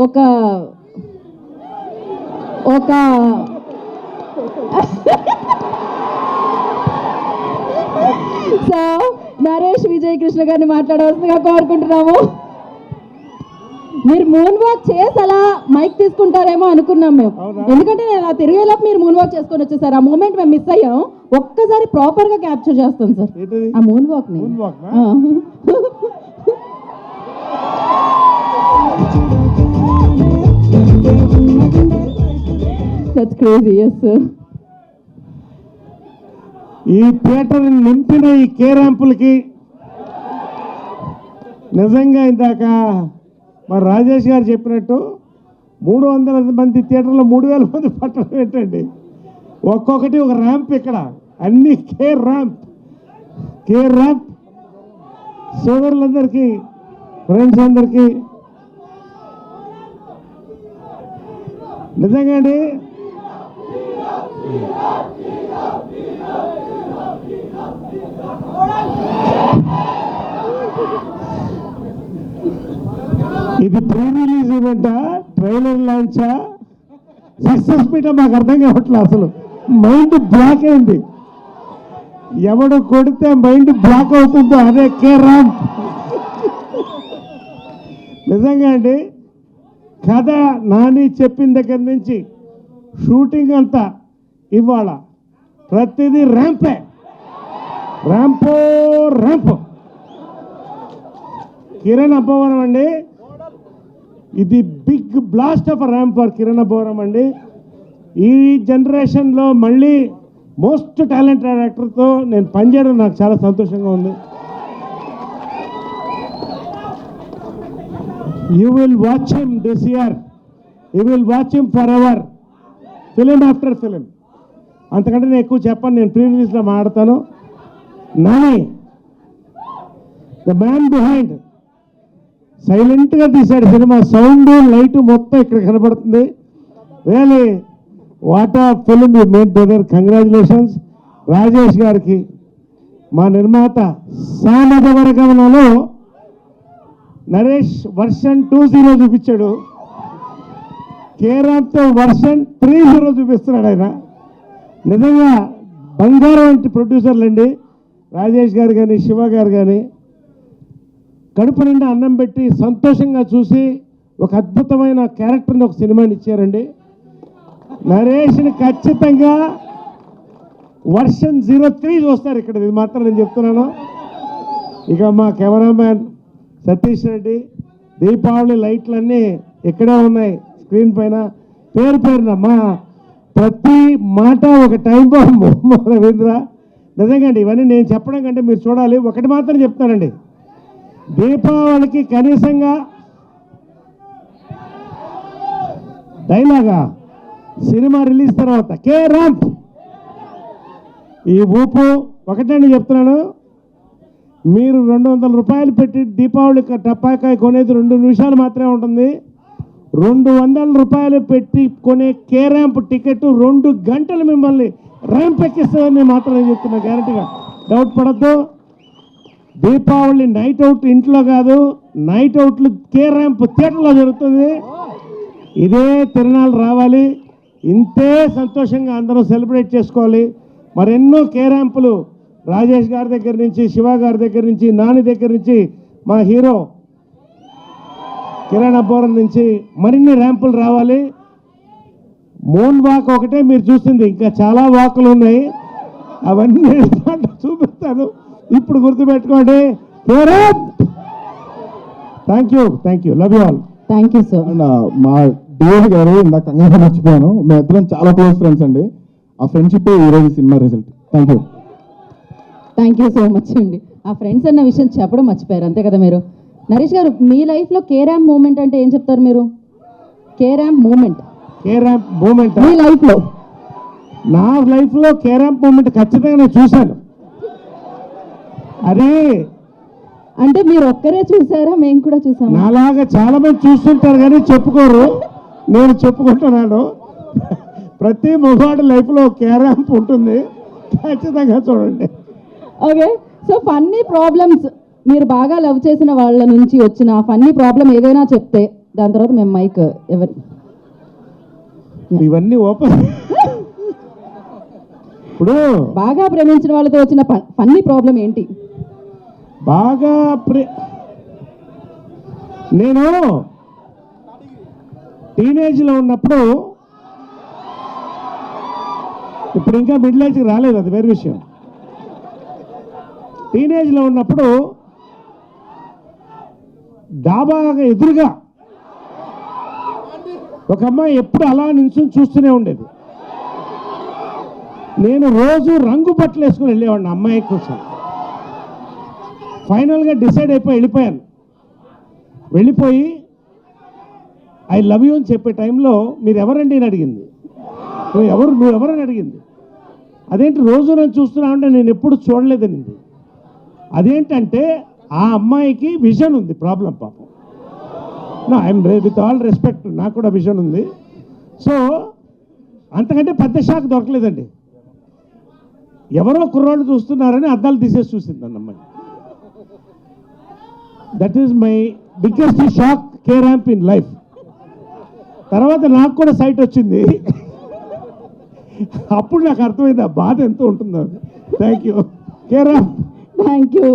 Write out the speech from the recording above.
ఒక ఒక సో నరేష్ విజయ్ కృష్ణ గారిని మాట్లాడవలసిందిగా కోరుకుంటున్నాము. మీరు మూన్ వాక్ చేసి అలా మైక్ తీసుకుంటారేమో అనుకున్నాం మేము, ఎందుకంటే నేను అలా తిరిగేలోపు మీరు మూన్ వాక్ చేసుకొని వచ్చేసారు. ఆ మూమెంట్ మేము మిస్ అయ్యాం. ఒక్కసారి ప్రాపర్ గా క్యాప్చర్ చేస్తాం సార్ ఆ మూన్ వాక్ ని. That's crazy, yes sir. ఈ థియేటర్ నింపిన ఈ కే ర్యాంపులకి నిజంగా ఇందాక మరి రాజేష్ గారు చెప్పినట్టు 300 మంది థియేటర్లో 3000 మంది పట్టడం ఏంటండి. ఒక్కొక్కటి ఒక ర్యాంప్ ఇక్కడ, అన్ని కే ర్యాంప్. సోదరులందరికీ, ఫ్రెండ్స్ అందరికీ నిజంగా అండి ఇది pre release ఈవెంటా, trailer లాంచా, success meetha మాకు అర్థం కావట్లేదు. అసలు మైండ్ బ్లాక్ అయింది. ఎవడు కొడితే మైండ్ బ్లాక్ అవుతుందో అదే కే ర్యాంప్. నిజంగా అండి కథ నాని చెప్పిన దగ్గర నుంచి షూటింగ్ అంతా ఇవాళ ప్రతిదీ ర్యాంపే, ర్యాంప్. కిరణ్ అబ్బవరం అండి, ఇది big blast of ramp for Kiran Abbavaram అండి. ఈ జనరేషన్లో మళ్ళీ మోస్ట్ టాలెంటెడ్ యాక్టర్తో నేను పనిచేయడం నాకు చాలా సంతోషంగా ఉంది. You will watch him this year. You will watch him forever. Film after film. అంతకంటే నేను ఎక్కువ చెప్పను, నేను ప్రీ రిలీజ్లో మాట్లాడతాను. నాని ద మ్యాన్ బిహైండ్ సైలెంట్గా తీశాడు సినిమా. సౌండ్ లైట్ మొత్తం ఇక్కడ కనబడుతుంది. రియలీ వాట్ ఆ film you made brother. Congratulations Rajesh గారికి. మా నిర్మాత సామద వర్గంలో నరేష్ వర్షన్ 2.0 చూపించాడు, కేరాంతో వర్షన్ 3.0 చూపిస్తున్నాడు ఆయన. నిజంగా బంగారం వంటి ప్రొడ్యూసర్లు అండి రాజేష్ గారు కానీ శివ గారు కానీ. కడుపు నిండా అన్నం పెట్టి సంతోషంగా చూసి ఒక అద్భుతమైన క్యారెక్టర్ని, ఒక సినిమాని ఇచ్చారండి. నరేష్ని ఖచ్చితంగా వర్షన్ 03 చూస్తారు ఇక్కడ, ఇది మాత్రం నేను చెప్తున్నాను. ఇక మా కెమెరామ్యాన్ సతీష్ రెడ్డి, దీపావళి లైట్లన్నీ ఇక్కడే ఉన్నాయి స్క్రీన్ పైన, పేరున మా ప్రతి మాట ఒక టైం బాంబు రవీంద్ర. నిజంగా అండి ఇవన్నీ నేను చెప్పడం కంటే మీరు చూడాలి. ఒకటి మాత్రం చెప్తానండి, దీపావళికి కనీసంగా డైలాగా సినిమా రిలీజ్ తర్వాత కే ర్యాంప్ ఈ ఊపు ఒకటండి చెప్తున్నాను. మీరు 200 రూపాయలు పెట్టి దీపావళి టపాకాయ కొనేది 2 నిమిషాలు మాత్రమే ఉంటుంది. 200 రూపాయలు పెట్టి కొనే కే ర్యాంప్ టికెట్ 2 గంటలు మిమ్మల్ని ర్యాంప్ ఎక్కిస్తుందని మాత్రం నేను చెప్తున్నా, గ్యారెంటీగా, డౌట్ పడద్దు. దీపావళి నైట్ అవుట్ ఇంట్లో కాదు, నైట్ అవుట్లు కే ర్యాంప్ థియేటర్లో జరుగుతుంది. ఇదే తిరణాలు రావాలి, ఇంతే సంతోషంగా అందరూ సెలబ్రేట్ చేసుకోవాలి. మరెన్నో కే ర్యాంపులు రాజేష్ గారి దగ్గర నుంచి, శివ గారి దగ్గర నుంచి, నాని దగ్గర నుంచి, మా హీరో కిరణ్ అబ్బవరం నుంచి మరిన్ని ర్యాంపులు రావాలి. మూన్ వాక్ ఒకటే మీరు చూస్తుంది, ఇంకా చాలా వాకులు ఉన్నాయి, అవన్నీ చూపిస్తాను. ఇప్పుడు గుర్తుపెట్టుకోండి, thank you, love you all. Thank you sir. మా డిఓ గారు ఇందాక కంగారు మర్చిపోయాను, మేమిద్దరం చాలా క్లోజ్ ఫ్రెండ్స్ అండి. ఆ ఫ్రెండ్షిప్ ఈరోజు cinema result. Thank you so much అండి. ఆ ఫ్రెండ్స్ అన్న విషయం చెప్పడం మర్చిపోయారు, అంతే కదా మీరు. నరేష్ గారు, మీ లైఫ్లో కే ర్యాంప్ మూమెంట్ అంటే ఏం చెప్తారు మీరు? కే ర్యాంప్ మూమెంట్ మీ లైఫ్లో? నా లైఫ్లో కే ర్యాంప్ మూమెంట్ ఖచ్చితంగా నేను చూశాను. అదే అంటే మీరు ఒక్కరే చూసారా? మేము కూడా చూసాము. నాలాగా చాలా మంది చూస్తుంటారు కానీ చెప్పుకోరు, నేను చెప్పుకుంటున్నాను. ప్రతి మగవాడి లైఫ్లో కే ర్యాంప్ ఉంటుంది, ఖచ్చితంగా చూడండి. ఓకే, సో ఫన్నీ ప్రాబ్లమ్స్, మీరు బాగా లవ్ చేసిన వాళ్ళ నుంచి వచ్చిన ఫన్నీ ప్రాబ్లం ఏదైనా చెప్తే దాని తర్వాత మేము మైక్ ఎవరి ఇవన్నీ ఓపెన్. ఇప్పుడు బాగా ప్రేమించిన వాళ్ళతో వచ్చిన ఫన్నీ ప్రాబ్లం ఏంటి? బాగా నేను టీనేజ్లో ఉన్నప్పుడు, ఇప్పుడు ఇంకా మిడిల్ ఏజ్కి రాలేదు, అది వేరే విషయం. టీనేజ్లో ఉన్నప్పుడు డాబాగా ఎదురుగా ఒక అమ్మాయి ఎప్పుడు అలా నిల్చుని చూస్తూనే ఉండేది. నేను రోజు రంగు బట్టలు వేసుకుని వెళ్ళేవాడిని అమ్మాయి కోసం. ఫైనల్గా డిసైడ్ అయిపోయి వెళ్ళిపోయాను. వెళ్ళిపోయి ఐ లవ్ యూ అని చెప్పే టైంలో మీరు ఎవరండి అని అడిగింది. నువ్వు ఎవరని అడిగింది. అదేంటి రోజు నన్ను చూస్తున్నావు అంటే నేను ఎప్పుడు చూడలేదనింది. అదేంటంటే ఆ అమ్మాయికి విజన్ ఉంది, ప్రాబ్లం పాపం. ఐఎమ్ విత్ ఆల్ రెస్పెక్ట్, నాకు కూడా విజన్ ఉంది. సో అంతకంటే పెద్ద షాక్ దొరకలేదండి. ఎవరో కుర్రాళ్ళు చూస్తున్నారని అద్దాలు తీసేసి చూసింది అన్న అమ్మాయి. That is my biggest shock K ramp in life. తర్వాత నాకు కూడా సైట్ వచ్చింది. అప్పుడు నాకు అర్థమైంది ఆ బాధ ఎంత ఉంటుందో. Thank U K ramp. Thank you.